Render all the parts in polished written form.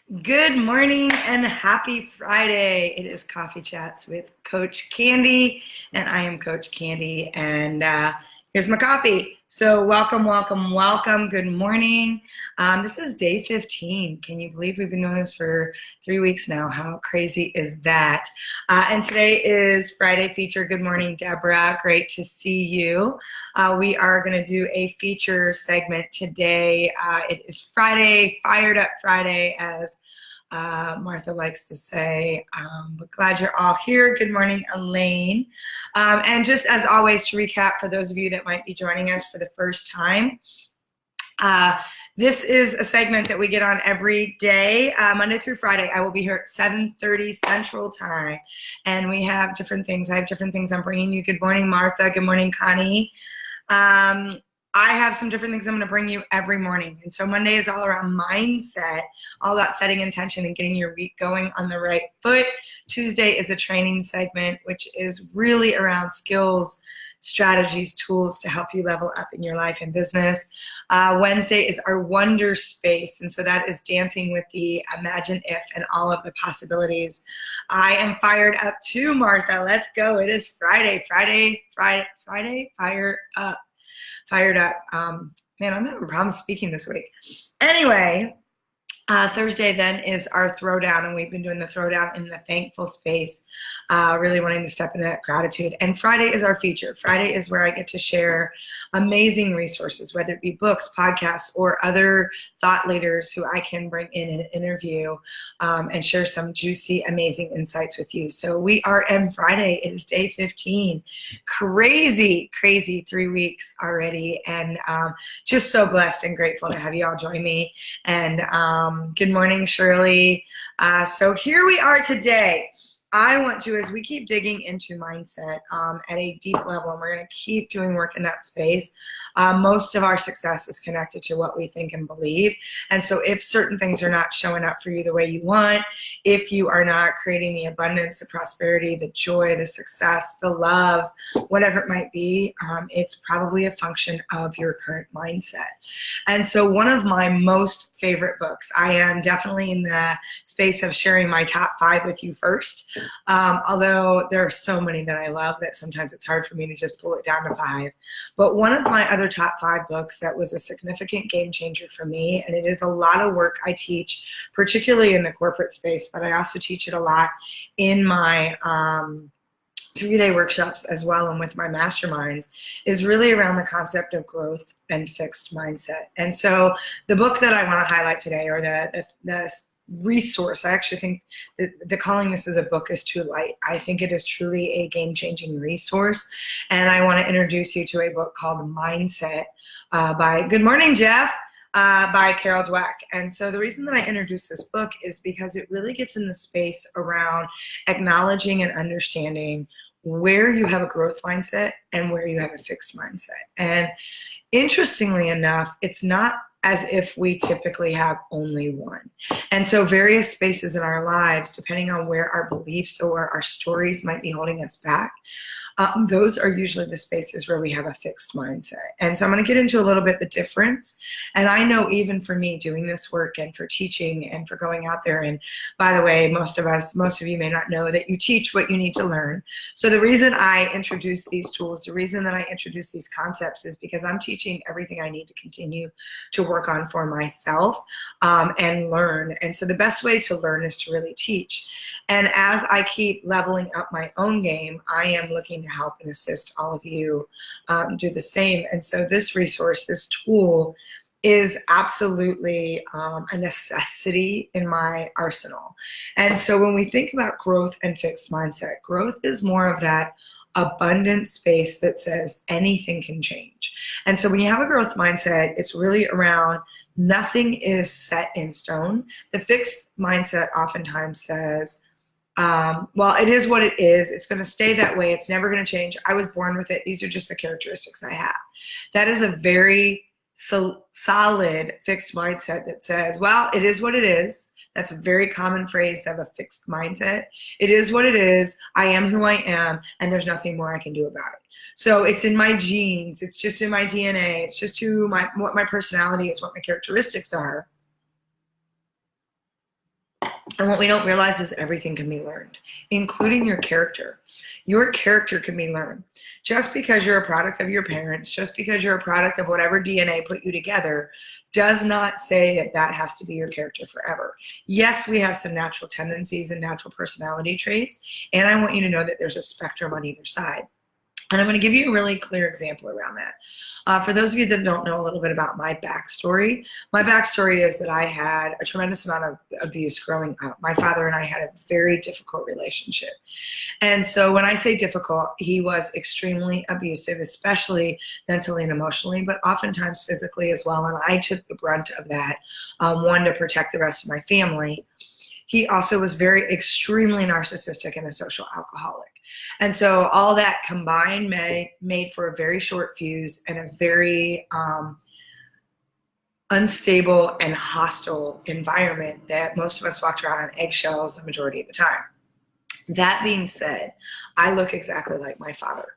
Good morning and happy Friday. It is Coffee Chats with Coach Candy, and I am Coach Candy, and here's my coffee. So welcome, welcome, welcome. Good morning. This is day 15. Can you believe we've been doing this for 3 weeks now? How crazy is that? And today is Friday feature. Good morning, Deborah. Great to see you. We are going to do a feature segment today. It is Friday, Fired Up Friday, as Martha likes to say. But glad you're all here. Good morning, Elaine. And just as always, to recap for those of you that might be joining us for the first time, this is a segment that we get on every day, Monday through Friday. I will be here at 7:30 Central Time, and we have different things. I have different things I'm bringing you. Good morning, Martha. Good morning, Connie. I have some different things I'm going to bring you every morning. And so Monday is all around mindset, all about setting intention and getting your week going on the right foot. Tuesday is a training segment, which is really around skills, strategies, tools to help you level up in your life and business. Wednesday is our wonder space. And so that is dancing with the imagine if and all of the possibilities. I am fired up too, Martha. Let's go. It is Friday, fire up. Fired up. Man, I'm having problems speaking this week. Anyway, Thursday then is our throwdown, and we've been doing the throwdown in the thankful space, really wanting to step into that gratitude. And Friday is our feature. Friday is where I get to share amazing resources, whether it be books, podcasts, or other thought leaders who I can bring in and interview and share some juicy, amazing insights with you. So we are on Friday. It is day 15. Crazy, crazy 3 weeks already. And just so blessed and grateful to have you all join me. And good morning, Shirley. So here we are today. I want to, as we keep digging into mindset at a deep level, and we're going to keep doing work in that space, most of our success is connected to what we think and believe. And so if certain things are not showing up for you the way you want, if you are not creating the abundance, the prosperity, the joy, the success, the love, whatever it might be, it's probably a function of your current mindset. And so one of my most favorite books, I am definitely in the space of sharing my top 5 with you first. Although there are so many that I love that sometimes it's hard for me to just pull it down to 5. But one of my other top 5 books that was a significant game changer for me, and it is a lot of work I teach, particularly in the corporate space, but I also teach it a lot in my 3-day workshops as well and with my masterminds, is really around the concept of growth and fixed mindset. And so the book that I want to highlight today, or the resource, I actually think that calling this as a book is too light. I think it is truly a game-changing resource, and I want to introduce you to a book called Mindset by, good morning, Jeff, by Carol Dweck. And so the reason that I introduce this book is because it really gets in the space around acknowledging and understanding where you have a growth mindset and where you have a fixed mindset. And interestingly enough, it's not as if we typically have only one. And so various spaces in our lives, depending on where our beliefs or our stories might be holding us back, those are usually the spaces where we have a fixed mindset. And so I'm going to get into a little bit the difference. And I know even for me doing this work and for teaching and for going out there, and by the way, most of you may not know that you teach what you need to learn. So the reason I introduce these tools, the reason that I introduce these concepts is because I'm teaching everything I need to continue to work on for myself and learn. And so the best way to learn is to really teach. And as I keep leveling up my own game, I am looking to help and assist all of you do the same. And so this resource, this tool, is absolutely a necessity in my arsenal. And so when we think about growth and fixed mindset, growth is more of that abundant space that says anything can change. And so when you have a growth mindset, it's really around nothing is set in stone. The fixed mindset oftentimes says, well, it is what it is. It's going to stay that way. It's never going to change. I was born with it. These are just the characteristics I have. That is a very solid fixed mindset that says, well, it is what it is. That's a very common phrase to have a fixed mindset. It is what it is. I am who I am, and there's nothing more I can do about it. So it's in my genes. It's just in my DNA. It's just what my personality is, what my characteristics are. And what we don't realize is everything can be learned, including your character. Your character can be learned. Just because you're a product of your parents, just because you're a product of whatever DNA put you together, does not say that that has to be your character forever. Yes, we have some natural tendencies and natural personality traits, and I want you to know that there's a spectrum on either side. And I'm going to give you a really clear example around that. For those of you that don't know a little bit about my backstory is that I had a tremendous amount of abuse growing up. My father and I had a very difficult relationship. And so when I say difficult, he was extremely abusive, especially mentally and emotionally, but oftentimes physically as well. And I took the brunt of that, one, to protect the rest of my family. He also was extremely narcissistic and a social alcoholic. And so all that combined made for a very short fuse and a very unstable and hostile environment that most of us walked around on eggshells the majority of the time. That being said, I look exactly like my father.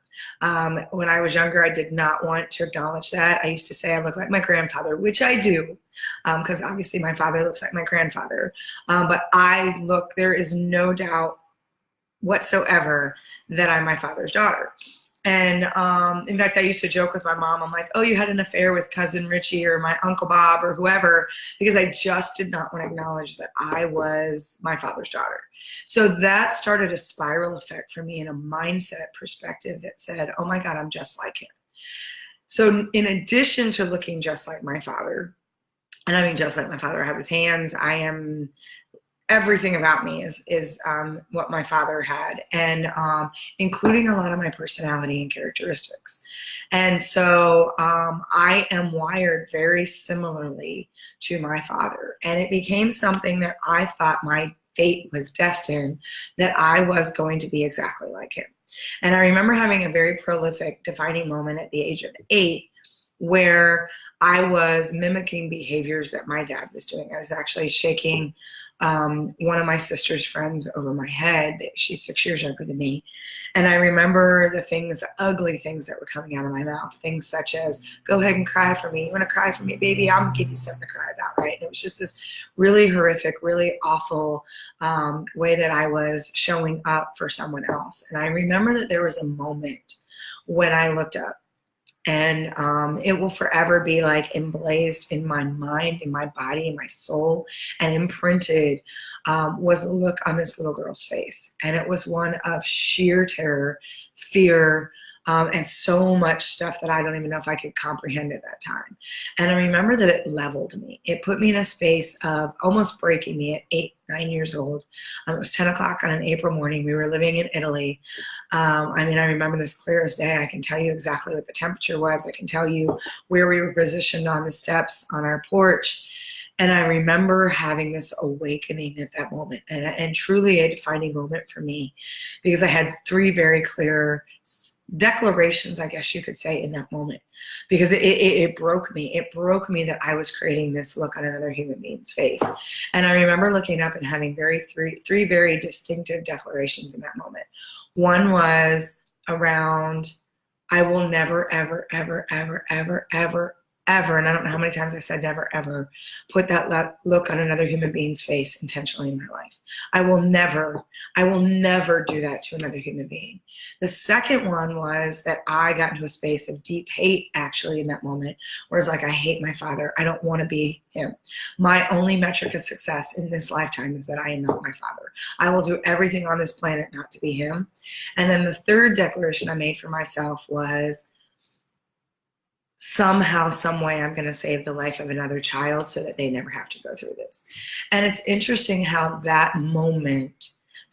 When I was younger, I did not want to acknowledge that. I used to say I look like my grandfather, which I do, because obviously my father looks like my grandfather. But there is no doubt whatsoever that I'm my father's daughter. And in fact, I used to joke with my mom, I'm like, oh, you had an affair with cousin Richie or my Uncle Bob or whoever, because I just did not want to acknowledge that I was my father's daughter. So that started a spiral effect for me in a mindset perspective that said, oh my God, I'm just like him. So in addition to looking just like my father, and I mean just like my father, I have his hands, everything about me is what my father had, and including a lot of my personality and characteristics. And so I am wired very similarly to my father. And it became something that I thought my fate was destined, that I was going to be exactly like him. And I remember having a very prolific defining moment at the age of 8 where I was mimicking behaviors that my dad was doing. I was actually shaking one of my sister's friends over my head. She's 6 years younger than me. And I remember the ugly things that were coming out of my mouth. Things such as, go ahead and cry for me. You want to cry for me, baby? I'm going to give you something to cry about, right? And it was just this really horrific, really awful way that I was showing up for someone else. And I remember that there was a moment when I looked up, and it will forever be like emblazed in my mind, in my body, in my soul, and imprinted was a look on this little girl's face. And it was one of sheer terror, fear, and so much stuff that I don't even know if I could comprehend at that time. And I remember that it leveled me. It put me in a space of almost breaking me at 8, 9 years old. It was 10 o'clock on an April morning. We were living in Italy. I remember this clear as day. I can tell you exactly what the temperature was. I can tell you where we were positioned on the steps on our porch. And I remember having this awakening at that moment, and truly a defining moment for me, because I had 3 very clear declarations, I guess you could say, in that moment, because it broke me. It broke me that I was creating this look on another human being's face. And I remember looking up and having three very distinctive declarations in that moment. One was around, I will never, ever, ever, ever, ever, ever, ever, and I don't know how many times I said never, ever, put that look on another human being's face intentionally in my life. I will never do that to another human being. The second one was that I got into a space of deep hate, actually, in that moment, where it's like, I hate my father. I don't want to be him. My only metric of success in this lifetime is that I am not my father. I will do everything on this planet not to be him. And then the third declaration I made for myself was, somehow, some way, I'm going to save the life of another child so that they never have to go through this. And it's interesting how that moment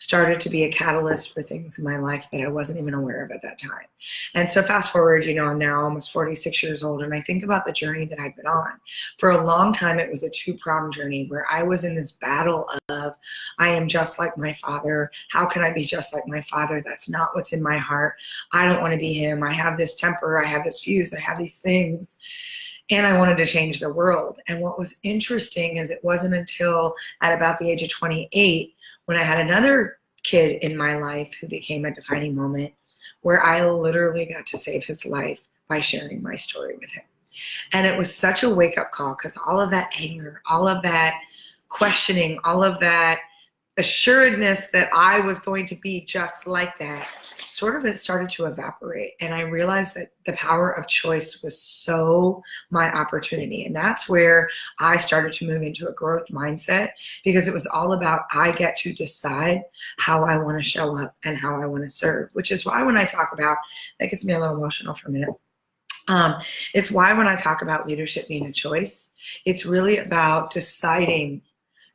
started to be a catalyst for things in my life that I wasn't even aware of at that time. And so fast forward, I'm now almost 46 years old, and I think about the journey that I've been on. For a long time, it was a 2-pronged journey where I was in this battle of, I am just like my father. How can I be just like my father? That's not what's in my heart. I don't want to be him. I have this temper. I have this fuse. I have these things. And I wanted to change the world. And what was interesting is it wasn't until at about the age of 28 when I had another kid in my life who became a defining moment where I literally got to save his life by sharing my story with him. And it was such a wake-up call, because all of that anger, all of that questioning, all of that assuredness that I was going to be just like that, sort of it started to evaporate. And I realized that the power of choice was so my opportunity. And that's where I started to move into a growth mindset, because it was all about, I get to decide how I want to show up and how I want to serve, which is why when I talk about, that gets me a little emotional for a minute. It's why when I talk about leadership being a choice, it's really about deciding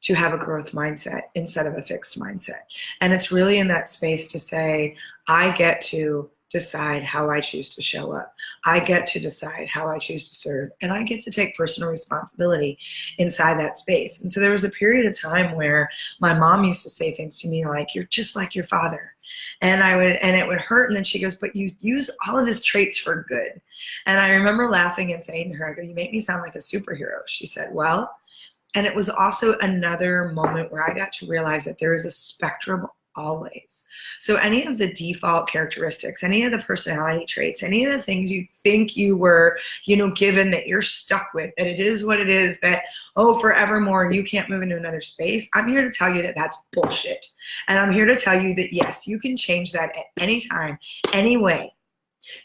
to have a growth mindset instead of a fixed mindset. And it's really in that space to say, I get to decide how I choose to show up. I get to decide how I choose to serve. And I get to take personal responsibility inside that space. And so there was a period of time where my mom used to say things to me like, you're just like your father. And it would hurt. And then she goes, but you use all of his traits for good. And I remember laughing and saying to her, I go, you make me sound like a superhero. She said, well, and it was also another moment where I got to realize that there is a spectrum always. So any of the default characteristics, any of the personality traits, any of the things you think you were, given, that you're stuck with, that it is what it is, that, forevermore, you can't move into another space. I'm here to tell you that that's bullshit. And I'm here to tell you that, yes, you can change that at any time, any way,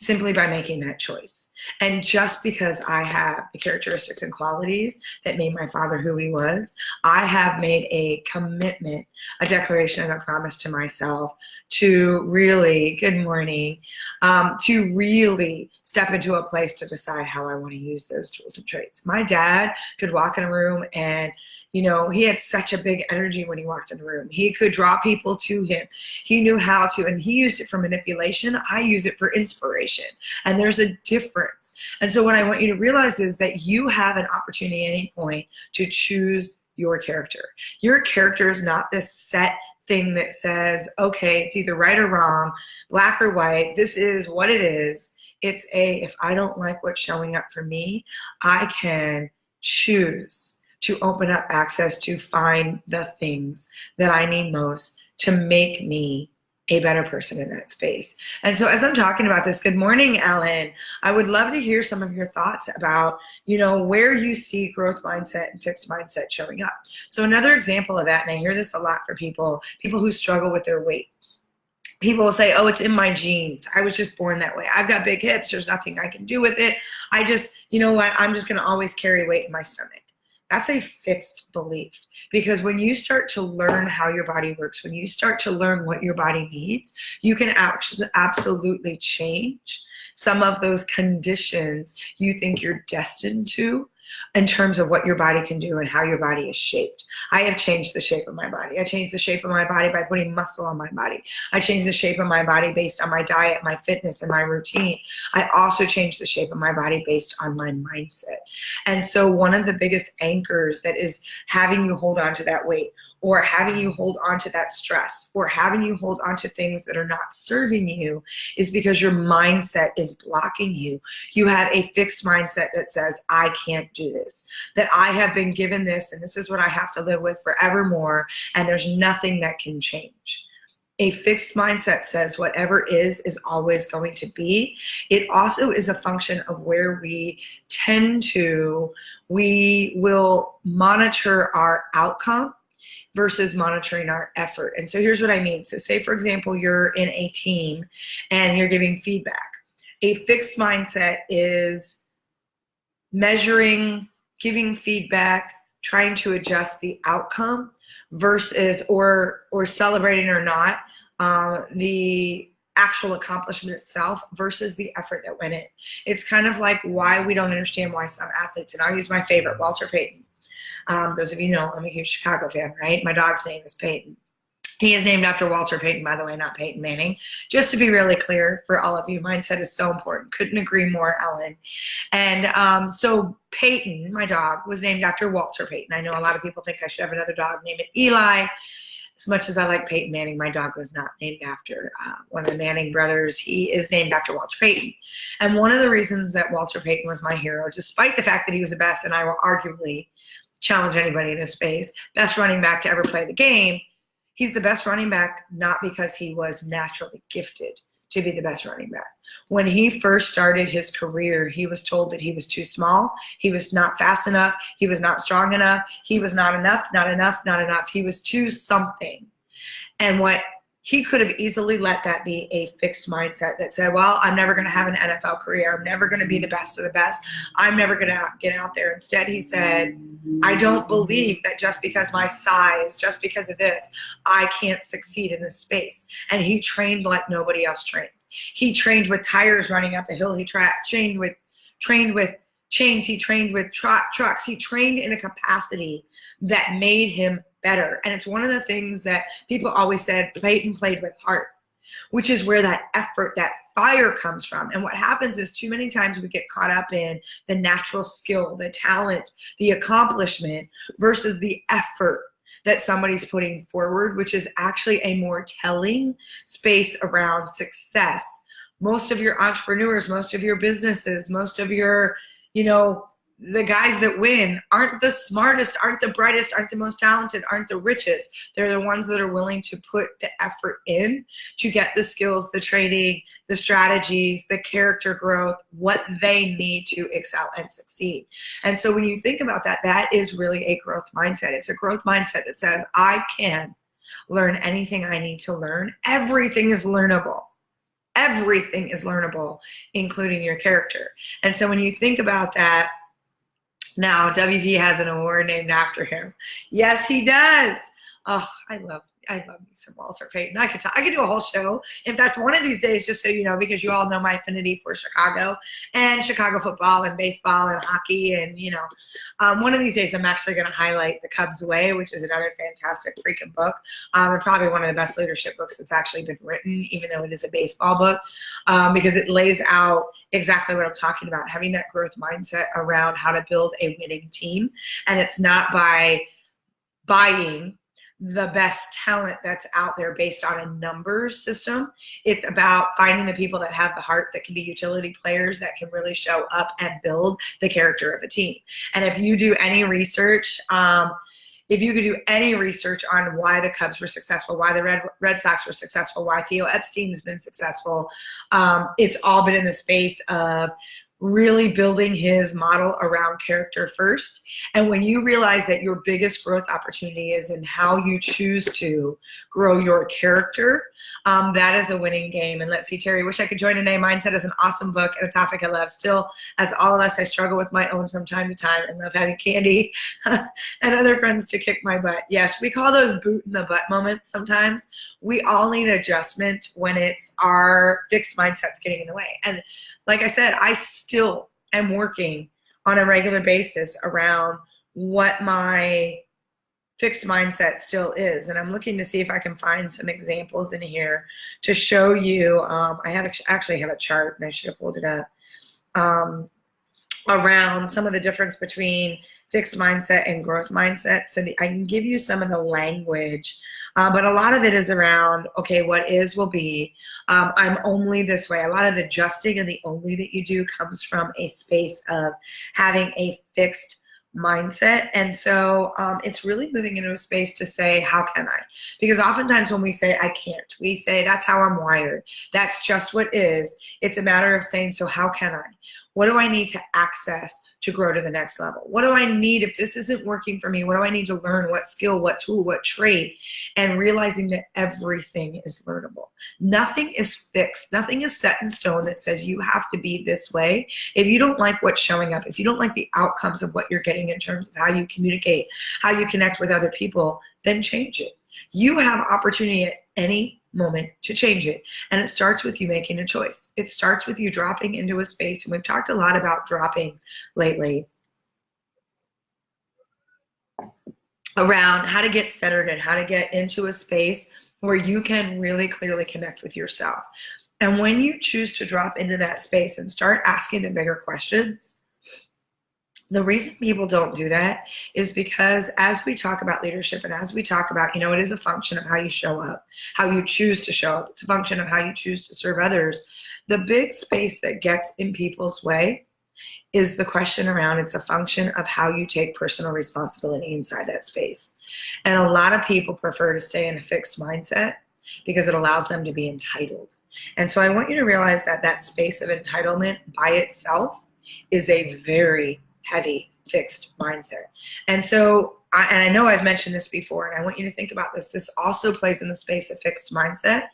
simply by making that choice. And just because I have the characteristics and qualities that made my father who he was, I have made a commitment, a declaration, and a promise to myself to really, good morning, to really step into a place to decide how I want to use those tools and traits. My dad could walk in a room and, he had such a big energy when he walked in the room. He could draw people to him. He knew how to, and he used it for manipulation. I use it for inspiration. And there's a difference. And so what I want you to realize is that you have an opportunity at any point to choose your character. Your character is not this set thing that says, okay, it's either right or wrong, black or white, this is what it is. It's if I don't like what's showing up for me, I can choose to open up access to find the things that I need most to make me a better person in that space. And so as I'm talking about this, good morning, Ellen. I would love to hear some of your thoughts about, where you see growth mindset and fixed mindset showing up. So another example of that, and I hear this a lot for people who struggle with their weight. People will say, oh, it's in my genes. I was just born that way. I've got big hips. There's nothing I can do with it. I just, I'm just going to always carry weight in my stomach. That's a fixed belief, because when you start to learn how your body works, when you start to learn what your body needs, you can absolutely change some of those conditions you think you're destined to in terms of what your body can do and how your body is shaped. I have changed the shape of my body. I changed the shape of my body by putting muscle on my body. I changed the shape of my body based on my diet, my fitness, and my routine. I also changed the shape of my body based on my mindset. And so one of the biggest anchors that is having you hold on to that weight, or having you hold on to that stress, or having you hold on to things that are not serving you, is because your mindset is blocking you. You have a fixed mindset that says, I can't do this, that I have been given this, and this is what I have to live with forevermore, and there's nothing that can change. A fixed mindset says whatever is always going to be. It also is a function of where we will monitor our outcome versus monitoring our effort. And so here's what I mean. So say, for example, you're in a team and you're giving feedback. A fixed mindset is measuring, giving feedback, trying to adjust the outcome versus, or celebrating or not, the actual accomplishment itself versus the effort that went in. It's kind of like why we don't understand why some athletes, and I'll use my favorite, Walter Payton. Those of you know, I'm a huge Chicago fan, right? My dog's name is Peyton. He is named after Walter Payton, by the way, not Peyton Manning. Just to be really clear for all of you, mindset is so important. Couldn't agree more, Ellen. And so Peyton, my dog, was named after Walter Payton. I know a lot of people think I should have another dog, name it Eli. As much as I like Peyton Manning, my dog was not named after one of the Manning brothers. He is named after Walter Payton. And one of the reasons that Walter Payton was my hero, despite the fact that he was the best, and I will arguably challenge anybody in this space, best running back to ever play the game, he's the best running back not because he was naturally gifted, to be the best running back. When he first started his career, he was told that he was too small, he was not fast enough, he was not strong enough, he was not enough, not enough, not enough. He was too something. And what he could have easily let that be a fixed mindset that said, well, I'm never going to have an NFL career. I'm never going to be the best of the best. I'm never going to get out there. Instead, he said, I don't believe that just because my size, just because of this, I can't succeed in this space. And he trained like nobody else trained. He trained with tires running up a hill. He trained with chains. He trained with trucks. He trained in a capacity that made him better. And it's one of the things that people always said, Peyton played with heart, which is where that effort, that fire comes from. And what happens is too many times we get caught up in the natural skill, the talent, the accomplishment versus the effort that somebody's putting forward, which is actually a more telling space around success. Most of your entrepreneurs, most of your businesses, most of your, the guys that win aren't the smartest, aren't the brightest, aren't the most talented, aren't the richest. They're the ones that are willing to put the effort in to get the skills, the training, the strategies, the character growth, what they need to excel and succeed. And so when you think about that, that is really a growth mindset. It's a growth mindset that says, I can learn anything I need to learn. Everything is learnable. Everything is learnable, including your character. And so when you think about that, now, WP has an award named after him. Yes, he does. Oh, I love me some Walter Payton. I could do a whole show. In fact, one of these days, just so you know, because you all know my affinity for Chicago and Chicago football and baseball and hockey, and one of these days I'm actually going to highlight The Cubs Way, which is another fantastic freaking book, and probably one of the best leadership books that's actually been written, even though it is a baseball book, because it lays out exactly what I'm talking about, having that growth mindset around how to build a winning team. And it's not by buying the best talent that's out there based on a numbers system. It's about finding the people that have the heart, that can be utility players, that can really show up and build the character of a team. And if you do any research, if you could do any research on why the Cubs were successful, why the Red Sox were successful, why Theo Epstein's been successful, it's all been in the space of really building his model around character first. And when you realize that your biggest growth opportunity is in how you choose to grow your character, that is a winning game. And let's see, Terry, wish I could join today. Mindset is an awesome book and a topic I love. Still, as all of us, I struggle with my own from time to time and love having Candy and other friends to kick my butt. Yes, we call those boot in the butt moments sometimes. We all need adjustment when it's our fixed mindsets getting in the way. And like I said, I still am working on a regular basis around what my fixed mindset still is. And I'm looking to see if I can find some examples in here to show you. I actually have a chart, and I should have pulled it up, around some of the difference between fixed mindset and growth mindset, so that I can give you some of the language, but a lot of it is around, okay, what is will be. I'm only this way. A lot of the adjusting and the only that you do comes from a space of having a fixed mindset. And so it's really moving into a space to say, how can I? Because oftentimes when we say I can't, we say that's how I'm wired. That's just what is. It's a matter of saying, so how can I? What do I need to access to grow to the next level? What do I need if this isn't working for me? What do I need to learn? What skill, what tool, what trait? And realizing that everything is learnable. Nothing is fixed. Nothing is set in stone that says you have to be this way. If you don't like what's showing up, if you don't like the outcomes of what you're getting in terms of how you communicate, how you connect with other people, then change it. You have opportunity at any moment to change it. And it starts with you making a choice. It starts with you dropping into a space. And we've talked a lot about dropping lately around how to get centered and how to get into a space where you can really clearly connect with yourself. And when you choose to drop into that space and start asking the bigger questions, the reason people don't do that is because as we talk about leadership and as we talk about, it is a function of how you show up, how you choose to show up. It's a function of how you choose to serve others. The big space that gets in people's way is the question around, it's a function of how you take personal responsibility inside that space. And a lot of people prefer to stay in a fixed mindset because it allows them to be entitled. And so I want you to realize that that space of entitlement by itself is a very heavy fixed mindset. And so, I know I've mentioned this before, and I want you to think about this. This also plays in the space of fixed mindset.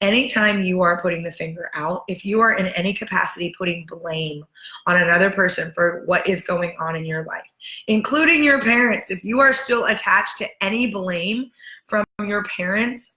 Anytime you are putting the finger out, if you are in any capacity putting blame on another person for what is going on in your life, including your parents, if you are still attached to any blame from your parents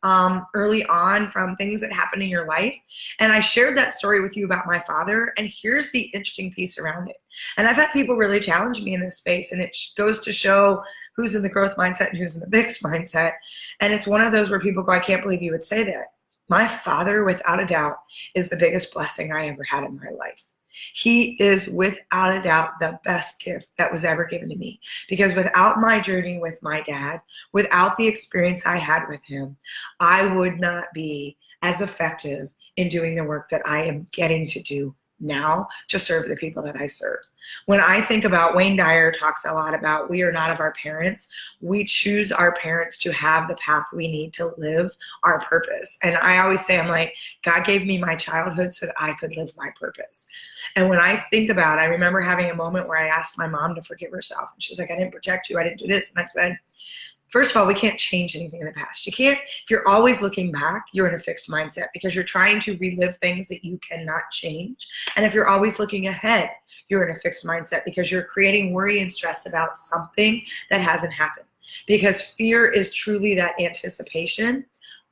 early on from things that happened in your life, and I shared that story with you about my father, and here's the interesting piece around it. And I've had people really challenge me in this space, and it goes to show who's in the growth mindset and who's in the fixed mindset. And it's one of those where people go, I can't believe you would say that. My father, without a doubt, is the biggest blessing I ever had in my life. He is, without a doubt, the best gift that was ever given to me. Because without my journey with my dad, without the experience I had with him, I would not be as effective in doing the work that I am getting to do now to serve the people that I serve. When I think about, Wayne Dyer talks a lot about, we are not of our parents. We choose our parents to have the path we need to live our purpose. And I always say, I'm like, God gave me my childhood so that I could live my purpose. And when I think about it, I remember having a moment where I asked my mom to forgive herself. And she's like, I didn't protect you. I didn't do this. And I said, first of all, we can't change anything in the past. You can't, if you're always looking back, you're in a fixed mindset because you're trying to relive things that you cannot change. And if you're always looking ahead, you're in a fixed mindset because you're creating worry and stress about something that hasn't happened. Because fear is truly that anticipation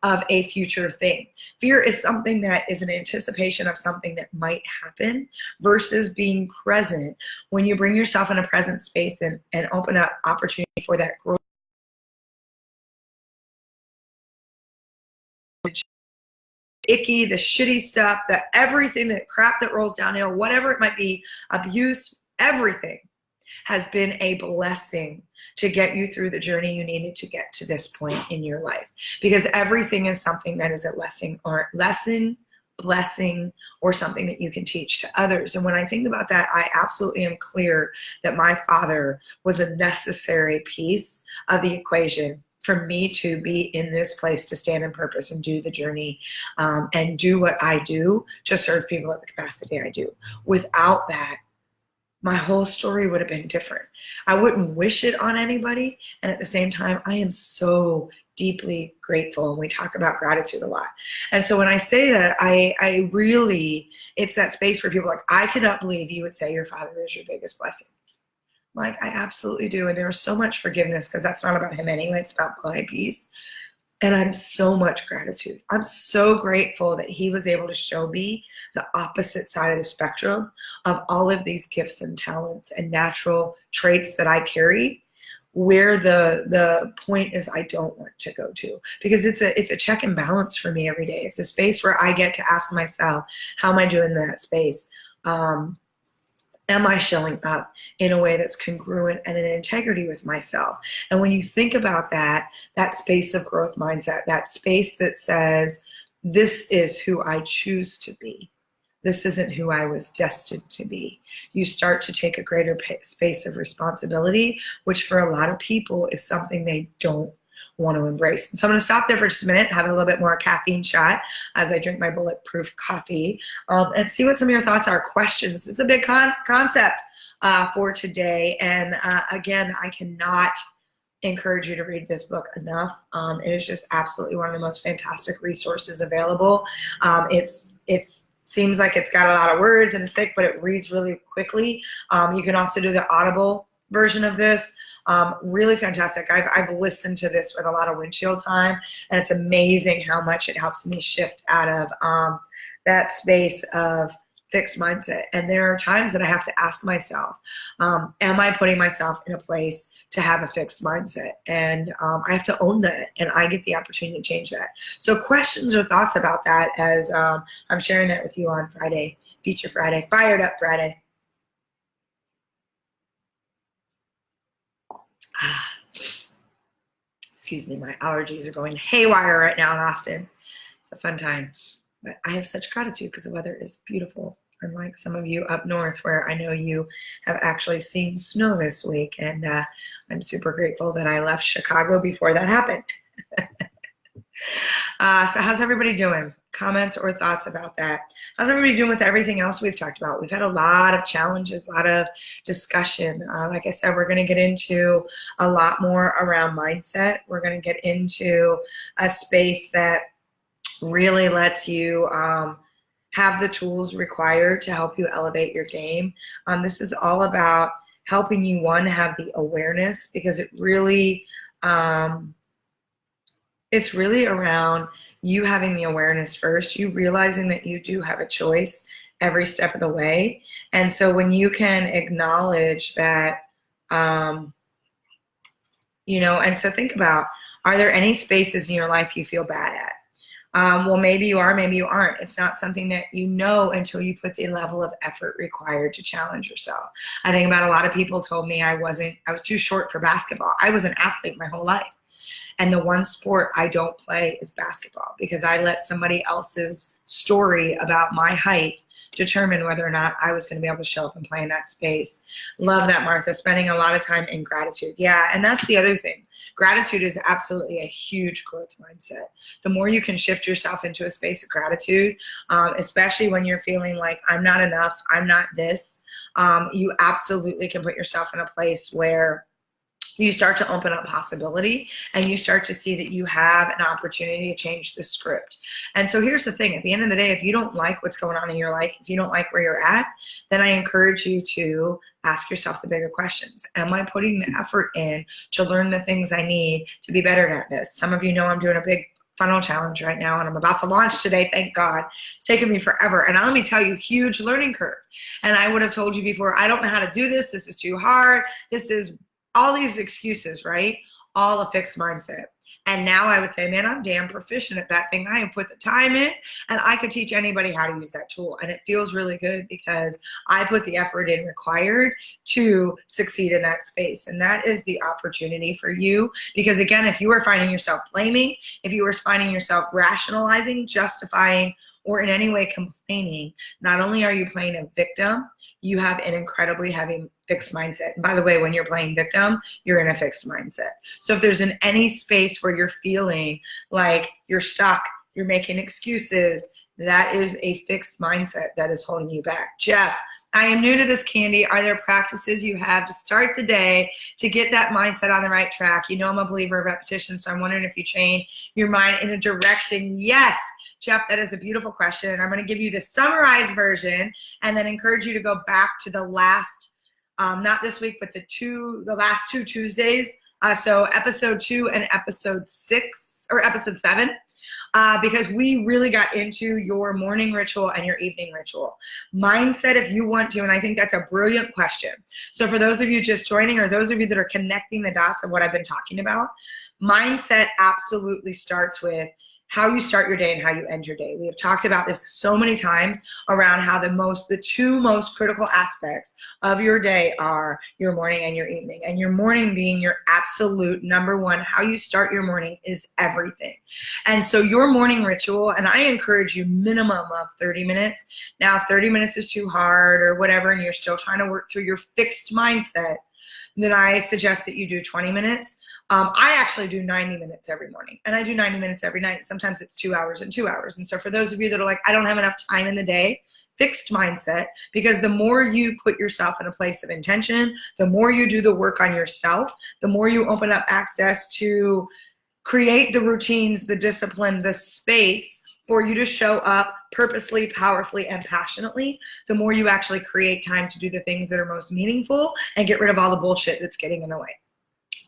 of a future thing. Fear is something that is an anticipation of something that might happen versus being present. When you bring yourself in a present space and open up opportunity for that growth, icky, the shitty stuff, the everything, that crap that rolls downhill, whatever it might be, abuse, everything has been a blessing to get you through the journey you needed to get to this point in your life. Because everything is something that is a blessing, or something that you can teach to others. And when I think about that, I absolutely am clear that my father was a necessary piece of the equation for me to be in this place to stand in purpose and do the journey and do what I do to serve people at the capacity I do. Without that, my whole story would have been different. I wouldn't wish it on anybody. And at the same time, I am so deeply grateful. And we talk about gratitude a lot. And so when I say that, I really, it's that space where people are like, I cannot believe you would say your father is your biggest blessing. Like, I absolutely do. And there was so much forgiveness because that's not about him anyway. It's about my peace. And I'm so much gratitude. I'm so grateful that he was able to show me the opposite side of the spectrum of all of these gifts and talents and natural traits that I carry, where the point is I don't want to go to. Because it's a check and balance for me every day. It's a space where I get to ask myself, how am I doing in that space? Am I showing up in a way that's congruent and in integrity with myself? And when you think about that space of growth mindset, that space that says, this is who I choose to be. This isn't who I was destined to be. You start to take a greater space of responsibility, which for a lot of people is something they don't want to embrace. And so I'm going to stop there for just a minute, have a little bit more caffeine shot as I drink my bulletproof coffee, and see what some of your thoughts are. Questions. This is a big concept for today. And again, I cannot encourage you to read this book enough. It is just absolutely one of the most fantastic resources available. It seems like it's got a lot of words and it's thick, but it reads really quickly. You can also do the Audible version of this. Really fantastic. I've listened to this with a lot of windshield time, and it's amazing how much it helps me shift out of that space of fixed mindset. And there are times that I have to ask myself, am I putting myself in a place to have a fixed mindset? And I have to own that, and I get the opportunity to change that. So questions or thoughts about that as I'm sharing that with you on Friday, Feature Friday, Fired Up Friday. Excuse me, my allergies are going haywire right now in Austin. It's a fun time. But I have such gratitude because the weather is beautiful. Unlike some of you up north where I know you have actually seen snow this week. And I'm super grateful that I left Chicago before that happened. So how's everybody doing? comments or thoughts about that? How's everybody doing with everything else we've talked about? We've had a lot of challenges, a lot of discussion. Like I said, we're going to get into a lot more around mindset. We're going to get into a space that really lets you have the tools required to help you elevate your game. This is all about helping you, one, have the awareness, because it's really around you having the awareness first, you realizing that you do have a choice every step of the way. And so when you can acknowledge that, and so think about, are there any spaces in your life you feel bad at? Well, maybe you are, maybe you aren't. It's not something that you know until you put the level of effort required to challenge yourself. I think about a lot of people told me I was too short for basketball. I was an athlete my whole life. And the one sport I don't play is basketball, because I let somebody else's story about my height determine whether or not I was going to be able to show up and play in that space. Love that, Martha, spending a lot of time in gratitude. Yeah, and that's the other thing. Gratitude is absolutely a huge growth mindset. The more you can shift yourself into a space of gratitude, especially when you're feeling like I'm not enough, I'm not this, you absolutely can put yourself in a place where you start to open up possibility, and you start to see that you have an opportunity to change the script. And so here's the thing. At the end of the day, if you don't like what's going on in your life, if you don't like where you're at, then I encourage you to ask yourself the bigger questions. Am I putting the effort in to learn the things I need to be better at this? Some of you know I'm doing a big funnel challenge right now, and I'm about to launch today. Thank God. It's taken me forever. And let me tell you, huge learning curve. And I would have told you before, I don't know how to do this. This is too hard. This is all these excuses, right? All a fixed mindset. And now I would say, man, I'm damn proficient at that thing. I have put the time in, and I could teach anybody how to use that tool. And it feels really good because I put the effort in required to succeed in that space. And that is the opportunity for you. Because again, if you are finding yourself blaming, if you are finding yourself rationalizing, justifying, or in any way complaining, not only are you playing a victim, you have an incredibly heavy fixed mindset. And by the way, when you're playing victim, you're in a fixed mindset. So if there's any space where you're feeling like you're stuck, you're making excuses, that is a fixed mindset that is holding you back. Jeff, I am new to this, Candy. Are there practices you have to start the day to get that mindset on the right track? You know I'm a believer of repetition, so I'm wondering if you train your mind in a direction. Yes, Jeff, that is a beautiful question. And I'm going to give you the summarized version and then encourage you to go back to the last, not this week, but the last two Tuesdays. So episode 2 and episode 6 or episode 7. Because we really got into your morning ritual and your evening ritual. Mindset, if you want to, and I think that's a brilliant question. So for those of you just joining, or those of you that are connecting the dots of what I've been talking about, mindset absolutely starts with how you start your day and how you end your day. We have talked about this so many times around how the two most critical aspects of your day are your morning and your evening. And your morning being your absolute number one, how you start your morning is everything. And so your morning ritual, and I encourage you minimum of 30 minutes. Now, if 30 minutes is too hard or whatever, and you're still trying to work through your fixed mindset, then I suggest that you do 20 minutes. I actually do 90 minutes every morning, and I do 90 minutes every night. Sometimes it's 2 hours and 2 hours. And so for those of you that are like, I don't have enough time in the day, fixed mindset, because the more you put yourself in a place of intention, the more you do the work on yourself, the more you open up access to create the routines, the discipline, the space for you to show up purposely, powerfully, and passionately, the more you actually create time to do the things that are most meaningful and get rid of all the bullshit that's getting in the way.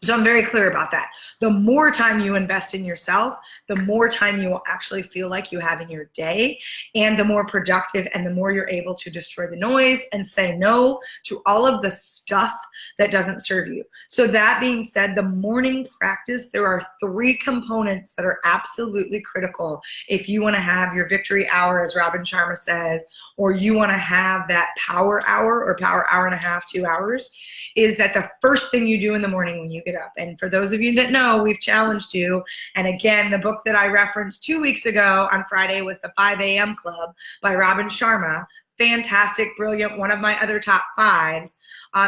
So I'm very clear about that. The more time you invest in yourself, the more time you will actually feel like you have in your day, and the more productive and the more you're able to destroy the noise and say no to all of the stuff that doesn't serve you. So that being said, the morning practice, there are 3 components that are absolutely critical if you want to have your victory hour, as Robin Sharma says, or you want to have that power hour or power hour and a half, 2 hours, is that the first thing you do in the morning when you get up. And for those of you that know, we've challenged you. And again, the book that I referenced 2 weeks ago on Friday was The 5 a.m. Club by Robin Sharma. Fantastic, brilliant, one of my other top 5s,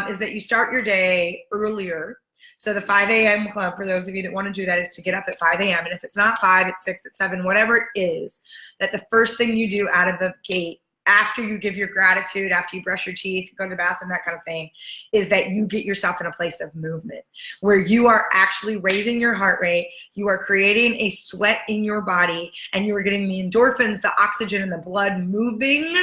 is that you start your day earlier So the 5 a.m. club, for those of you that want to do that, is to get up at 5 a.m. And if it's not 5, it's 6, it's 7, whatever it is, that the first thing you do out of the gate, after you give your gratitude, after you brush your teeth, go to the bathroom, that kind of thing, is that you get yourself in a place of movement where you are actually raising your heart rate, you are creating a sweat in your body, and you are getting the endorphins, the oxygen, and the blood moving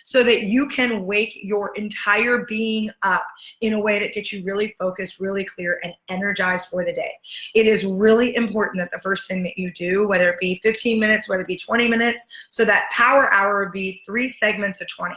so that you can wake your entire being up in a way that gets you really focused, really clear, and energized for the day. It is really important that the first thing that you do, whether it be 15 minutes, whether it be 20 minutes, so that power hour would be 3 segments of 20.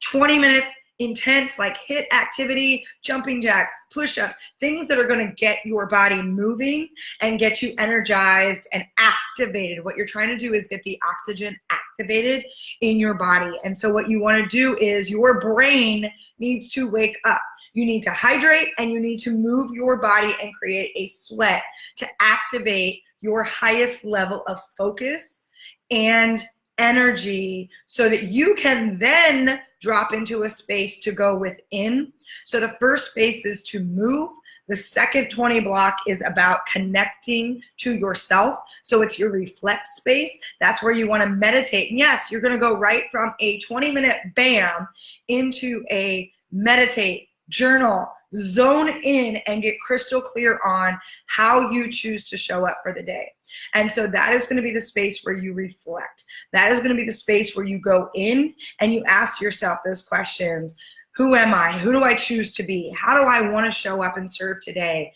20 minutes, intense, like HIIT activity, jumping jacks, push-ups, things that are going to get your body moving and get you energized and activated. What you're trying to do is get the oxygen activated in your body. And so what you want to do is your brain needs to wake up. You need to hydrate and you need to move your body and create a sweat to activate your highest level of focus and energy so that you can then drop into a space to go within. So the first space is to move. The second 20 block is about connecting to yourself. So it's your reflect space. That's where you want to meditate. And yes, you're going to go right from a 20-minute bam into a meditate, journal, zone in, and get crystal clear on how you choose to show up for the day. And so that is going to be the space where you reflect. That is going to be the space where you go in and you ask yourself those questions. Who am I? Who do I choose to be? How do I want to show up and serve today?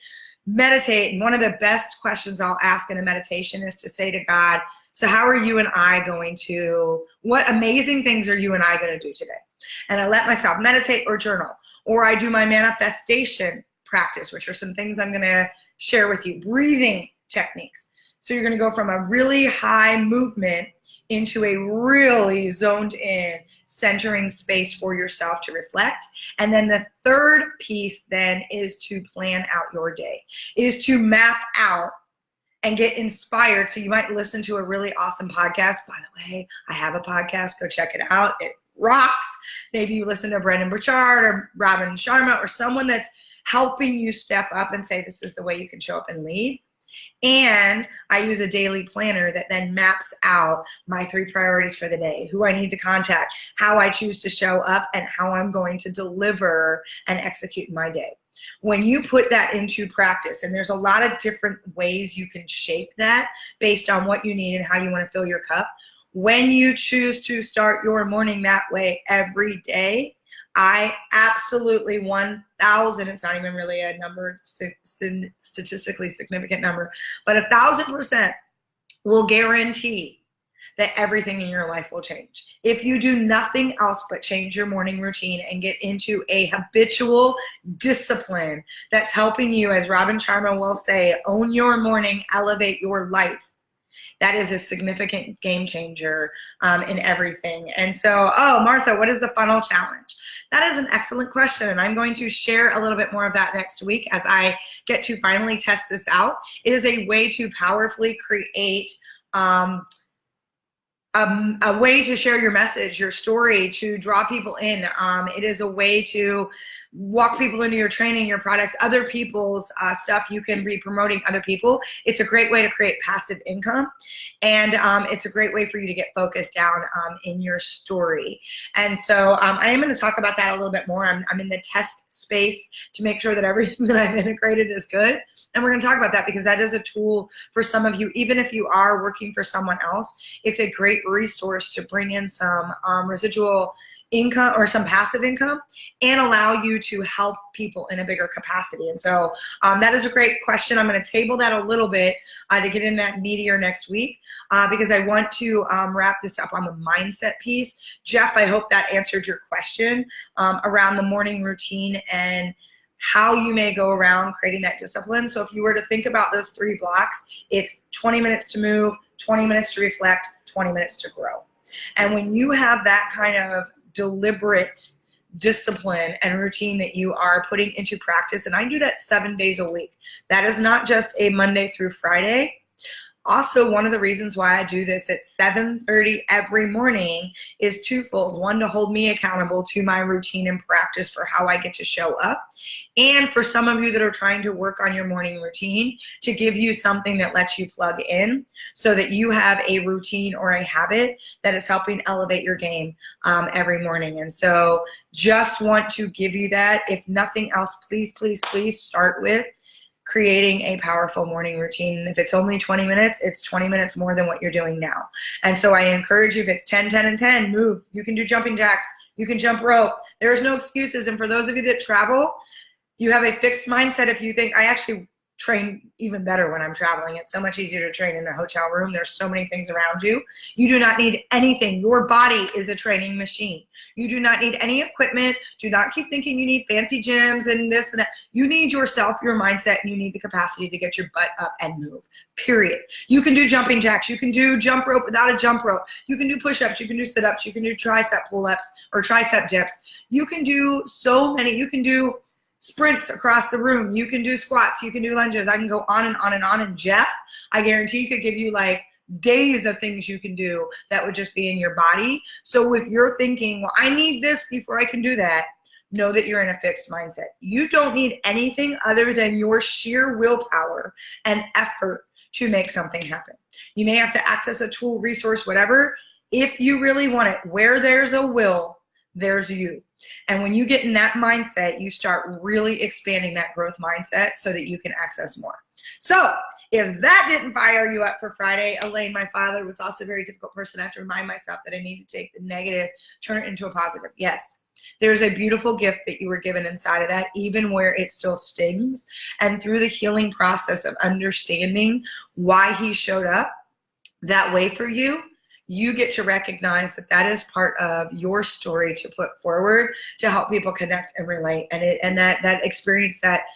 Meditate. And one of the best questions I'll ask in a meditation is to say to God, so how are you and I going to, what amazing things are you and I going to do today? And I let myself meditate or journal. Or I do my manifestation practice, which are some things I'm going to share with you. Breathing techniques. So you're going to go from a really high movement into a really zoned in, centering space for yourself to reflect. And then the third piece then is to plan out your day, is to map out and get inspired. So you might listen to a really awesome podcast. By the way, I have a podcast. Go check it out. It rocks. Maybe you listen to Brendon Burchard or Robin Sharma or someone that's helping you step up and say, this is the way you can show up and lead. And I use a daily planner that then maps out my 3 priorities for the day, who I need to contact, how I choose to show up, and how I'm going to deliver and execute my day. When you put that into practice, and there's a lot of different ways you can shape that based on what you need and how you want to fill your cup. When you choose to start your morning that way every day, I absolutely 1,000, it's not even really a number, statistically significant number, but 1,000% will guarantee that everything in your life will change. If you do nothing else but change your morning routine and get into a habitual discipline that's helping you, as Robin Sharma will say, own your morning, elevate your life. That is a significant game changer in everything. And so, Martha, what is the funnel challenge? That is an excellent question, and I'm going to share a little bit more of that next week as I get to finally test this out. It is a way to powerfully create a way to share your message, your story, to draw people in. It is a way to walk people into your training, your products, other people's stuff. You can be promoting other people. It's a great way to create passive income. And it's a great way for you to get focused down in your story. And so I am going to talk about that a little bit more. I'm in the test space to make sure that everything that I've integrated is good. And we're going to talk about that because that is a tool for some of you. Even if you are working for someone else, it's a great resource to bring in some residual income or some passive income and allow you to help people in a bigger capacity. And so that is a great question. I'm going to table that a little bit to get in that meatier next week because I want to wrap this up on the mindset piece. Jeff, I hope that answered your question around the morning routine and how you may go around creating that discipline. So if you were to think about those 3 blocks, it's 20 minutes to move, 20 minutes to reflect, 20 minutes to grow. And when you have that kind of deliberate discipline and routine that you are putting into practice, and I do that 7 days a week. That is not just a Monday through Friday. Also, one of the reasons why I do this at 7:30 every morning is twofold. One, to hold me accountable to my routine and practice for how I get to show up. And for some of you that are trying to work on your morning routine, to give you something that lets you plug in so that you have a routine or a habit that is helping elevate your game every morning. And so just want to give you that. If nothing else, please, please, please start with creating a powerful morning routine. If it's only 20 minutes, it's 20 minutes more than what you're doing now. And so I encourage you, if it's 10, 10, and 10, move. You can do jumping jacks. You can jump rope. There's no excuses. And for those of you that travel, you have a fixed mindset. If you think, I actually train even better when I'm traveling. It's so much easier to train in a hotel room. There's so many things around you. You do not need anything. Your body is a training machine. You do not need any equipment. Do not keep thinking you need fancy gyms and this and that. You need yourself, your mindset, and you need the capacity to get your butt up and move, period. You can do jumping jacks. You can do jump rope without a jump rope. You can do push-ups. You can do sit-ups. You can do tricep pull-ups or tricep dips. You can do so many. You can do sprints across the room. You can do squats. You can do lunges. I can go on and on and on. And Jeff, I guarantee, could give you like days of things you can do that would just be in your body. So if you're thinking, well, I need this before I can do that, know that you're in a fixed mindset. You don't need anything other than your sheer willpower and effort to make something happen. You may have to access a tool, resource, whatever. If you really want it, where there's a will, there's you. And when you get in that mindset, you start really expanding that growth mindset so that you can access more. So if that didn't fire you up for Friday, Elaine, my father, was also a very difficult person. I have to remind myself that I need to take the negative, turn it into a positive. Yes, there's a beautiful gift that you were given inside of that, even where it still stings. And through the healing process of understanding why he showed up that way for you, you get to recognize that that is part of your story to put forward to help people connect and relate. And that experience, that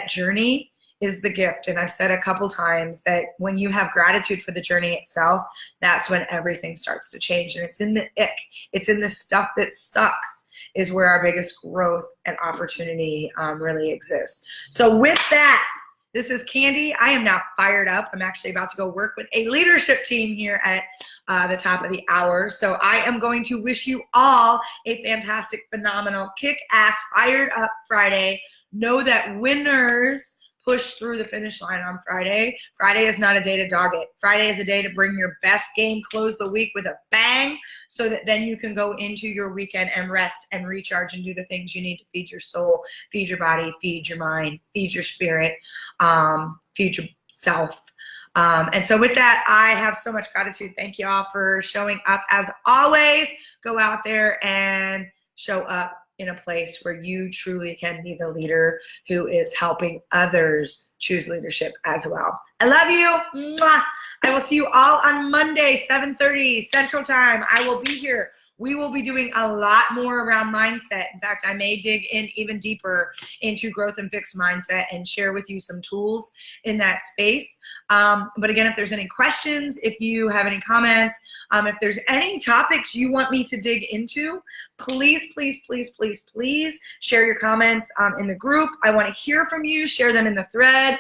journey is the gift. And I've said a couple times that when you have gratitude for the journey itself, that's when everything starts to change. And it's in the ick, it's in the stuff that sucks, is where our biggest growth and opportunity really exists. So with that, this is Candy. I am now fired up. I'm actually about to go work with a leadership team here at the top of the hour. So I am going to wish you all a fantastic, phenomenal, kick-ass, fired up Friday. Know that winners push through the finish line on Friday. Friday is not a day to dog it. Friday is a day to bring your best game, close the week with a bang, so that then you can go into your weekend and rest and recharge and do the things you need to feed your soul, feed your body, feed your mind, feed your spirit, feed yourself. And so with that, I have so much gratitude. Thank you all for showing up. As always, go out there and show up in a place where you truly can be the leader who is helping others choose leadership as well. I love you. Mwah. I will see you all on Monday, 7:30 Central Time. I will be here. We will be doing a lot more around mindset. In fact, I may dig in even deeper into growth and fixed mindset and share with you some tools in that space. But again, if there's any questions, if you have any comments, if there's any topics you want me to dig into, please, please, please, please, please share your comments in the group. I want to hear from you. Share them in the thread.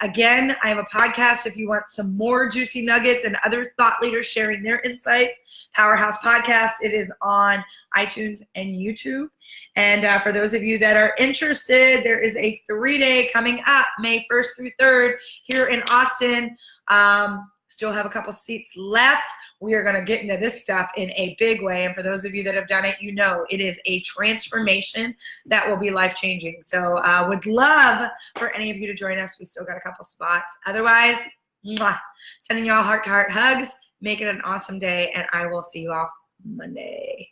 Again, I have a podcast if you want some more juicy nuggets and other thought leaders sharing their insights. Powerhouse Podcast. It is on iTunes and YouTube. And for those of you that are interested, there is a 3-day coming up, May 1st through 3rd, here in Austin. Still have a couple seats left. We are going to get into this stuff in a big way. And for those of you that have done it, you know it is a transformation that will be life-changing. So would love for any of you to join us. We still got a couple spots. Otherwise, mwah, sending you all heart-to-heart hugs. Make it an awesome day, and I will see you all Monday.